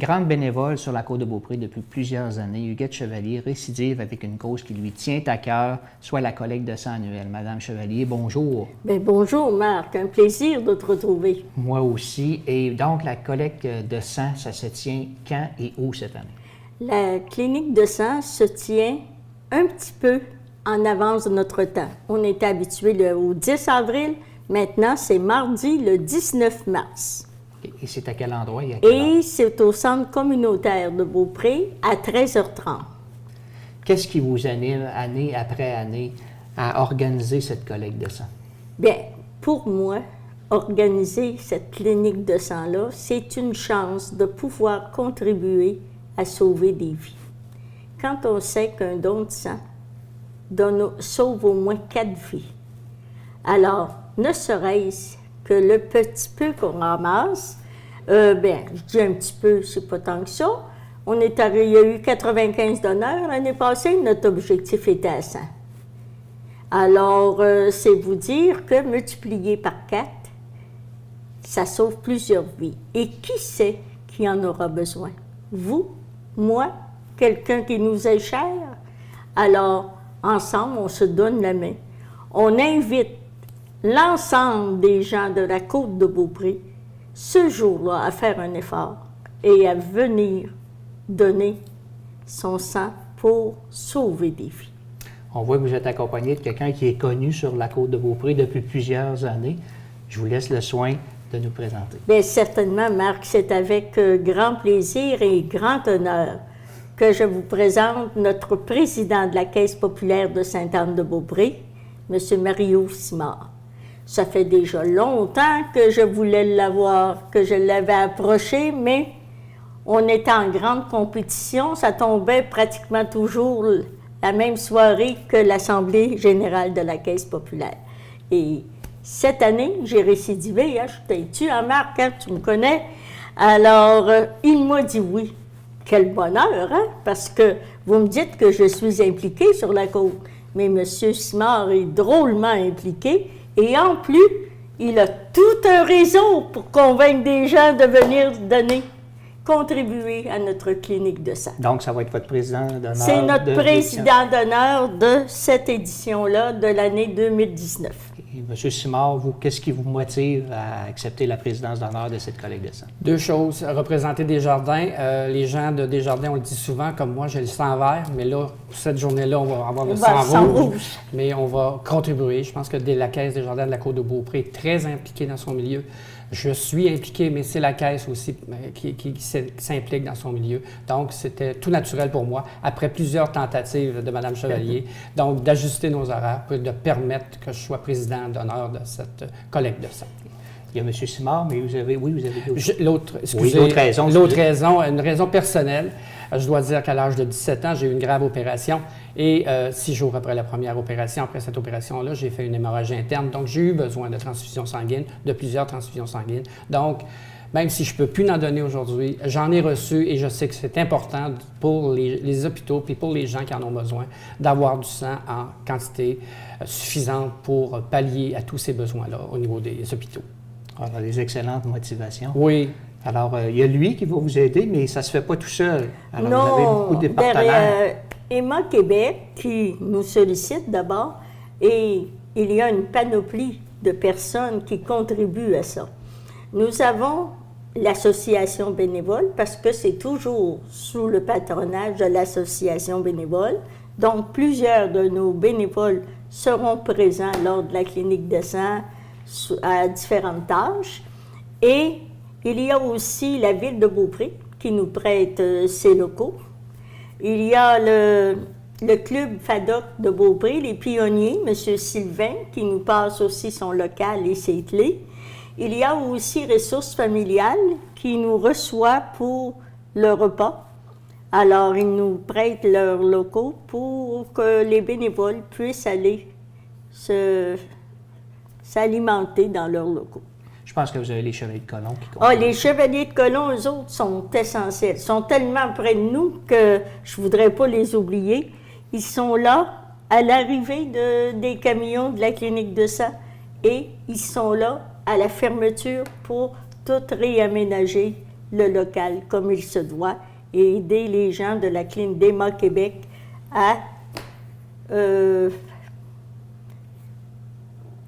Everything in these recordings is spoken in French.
grande bénévole sur la Côte de Beaupré depuis plusieurs années. Huguette Chevalier récidive avec une cause qui lui tient à cœur, soit la collecte de sang annuelle. Madame Chevalier, bonjour. Bien, bonjour Marc, un plaisir de te retrouver. Moi aussi. Et donc, la collecte de sang, ça se tient quand et où cette année? La clinique de sang se tient un petit peu en avance de notre temps. On était habitué au 10 avril, maintenant c'est mardi le 19 mars. Et c'est à quel endroit? Et c'est au centre communautaire de Beaupré à 13h30. Qu'est-ce qui vous anime année après année à organiser cette collecte de sang? Bien, pour moi, organiser cette clinique de sang-là, c'est une chance de pouvoir contribuer à sauver des vies. Quand on sait qu'un don de sang sauve au moins 4 vies, alors, ne serait-ce que le petit peu qu'on ramasse, je dis un petit peu, c'est pas tant que ça. Il y a eu 95 donneurs l'année passée, notre objectif était à 100. Alors, c'est vous dire que multiplié par 4, ça sauve plusieurs vies. Et qui sait qui en aura besoin? Vous, moi, quelqu'un qui nous est cher? Alors, ensemble, on se donne la main. On invite l'ensemble des gens de la Côte de Beaupré, ce jour-là, à faire un effort et à venir donner son sang pour sauver des vies. On voit que vous êtes accompagné de quelqu'un qui est connu sur la Côte de Beaupré depuis plusieurs années. Je vous laisse le soin de nous présenter. Bien, certainement, Marc, c'est avec grand plaisir et grand honneur que je vous présente notre président de la Caisse populaire de Sainte-Anne-de-Beaupré, M. Mario Simard. Ça fait déjà longtemps que je voulais l'avoir, que je l'avais approché, mais on était en grande compétition. Ça tombait pratiquement toujours la même soirée que l'Assemblée générale de la Caisse populaire. Et cette année, j'ai récidivé. Hein, je t'ai tu, Marc, hein, tu me connais. Alors, il m'a dit oui. Quel bonheur, hein? Parce que vous me dites que je suis impliquée sur la côte. Mais M. Simard est drôlement impliqué. Et en plus, il a tout un réseau pour convaincre des gens de venir donner, contribuer à notre clinique de sang. Donc, ça va être votre président d'honneur? C'est notre président d'honneur de cette édition-là de l'année 2019. Et M. Simard, vous, qu'est-ce qui vous motive à accepter la présidence d'honneur de cette collecte de sang? 2 choses. Représenter Desjardins. Les gens de Desjardins, on le dit souvent, comme moi, j'ai le sang vert, mais là, pour cette journée-là, on va avoir le sang rouge. Mais on va contribuer. Je pense que la Caisse Desjardins de la Côte de Beaupré est très impliquée dans son milieu. Je suis impliqué, mais c'est la Caisse aussi qui s'implique dans son milieu. Donc, c'était tout naturel pour moi, après plusieurs tentatives de Mme Chevalier, donc d'ajuster nos horaires pour de permettre que je sois président d'honneur de cette collecte de sang. Il y a M. Simard, mais vous avez l'autre raison. L'autre raison, une raison personnelle. Je dois dire qu'à l'âge de 17 ans, j'ai eu une grave opération et 6 jours après la première opération, après cette opération-là, j'ai fait une hémorragie interne. Donc, j'ai eu besoin de transfusion sanguine, de plusieurs transfusions sanguines. Donc, même si je ne peux plus en donner aujourd'hui, j'en ai reçu et je sais que c'est important pour les hôpitaux et pour les gens qui en ont besoin d'avoir du sang en quantité suffisante pour pallier à tous ces besoins-là au niveau des hôpitaux. Alors, des excellentes motivations. Oui. Alors, il y a lui qui va vous aider, mais ça ne se fait pas tout seul. Alors, non, vous avez beaucoup de partenaires. Emma Québec, qui nous sollicite d'abord, et il y a une panoplie de personnes qui contribuent à ça. Nous avons l'association bénévole, parce que c'est toujours sous le patronage de l'association bénévole. Donc, plusieurs de nos bénévoles seront présents lors de la clinique de sang à différentes tâches. Et il y a aussi la ville de Beaupré qui nous prête ses locaux. Il y a le club FADOC de Beaupré, les pionniers, M. Sylvain, qui nous passe aussi son local et ses clés. Il y a aussi Ressources familiales qui nous reçoit pour le repas. Alors, ils nous prêtent leurs locaux pour que les bénévoles puissent aller s'alimenter dans leurs locaux. Je pense que vous avez les Chevaliers de Colomb qui contribuent. Les Chevaliers de Colomb, eux autres, sont essentiels. Ils sont tellement près de nous que je ne voudrais pas les oublier. Ils sont là à l'arrivée des camions de la clinique de sang et ils sont là à la fermeture pour tout réaménager le local comme il se doit et aider les gens de la clinique d'Emma Québec à...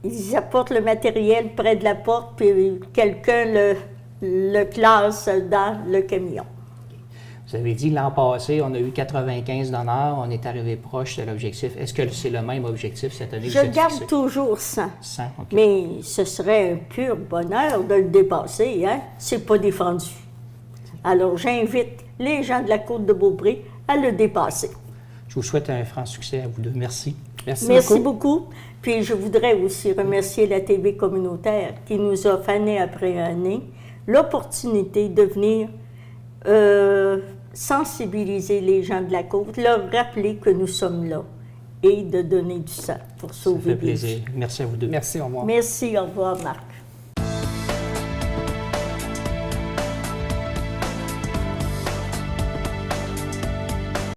ils apportent le matériel près de la porte, puis quelqu'un le classe dans le camion. Vous avez dit l'an passé, on a eu 95 donneurs, on est arrivé proche de l'objectif. Est-ce que c'est le même objectif cette année? Je garde toujours 100. 100, OK. Mais ce serait un pur bonheur de le dépasser, hein? C'est pas défendu. Alors j'invite les gens de la Côte-de-Beaupré à le dépasser. Je vous souhaite un franc succès à vous deux. Merci. Merci beaucoup. Puis je voudrais aussi remercier la TV communautaire qui nous offre année après année l'opportunité de venir sensibiliser les gens de la Côte, leur rappeler que nous sommes là et de donner du sang pour sauver Ça fait des plaisir. vies. Merci à vous deux. Merci, au revoir. Merci, au revoir Marc.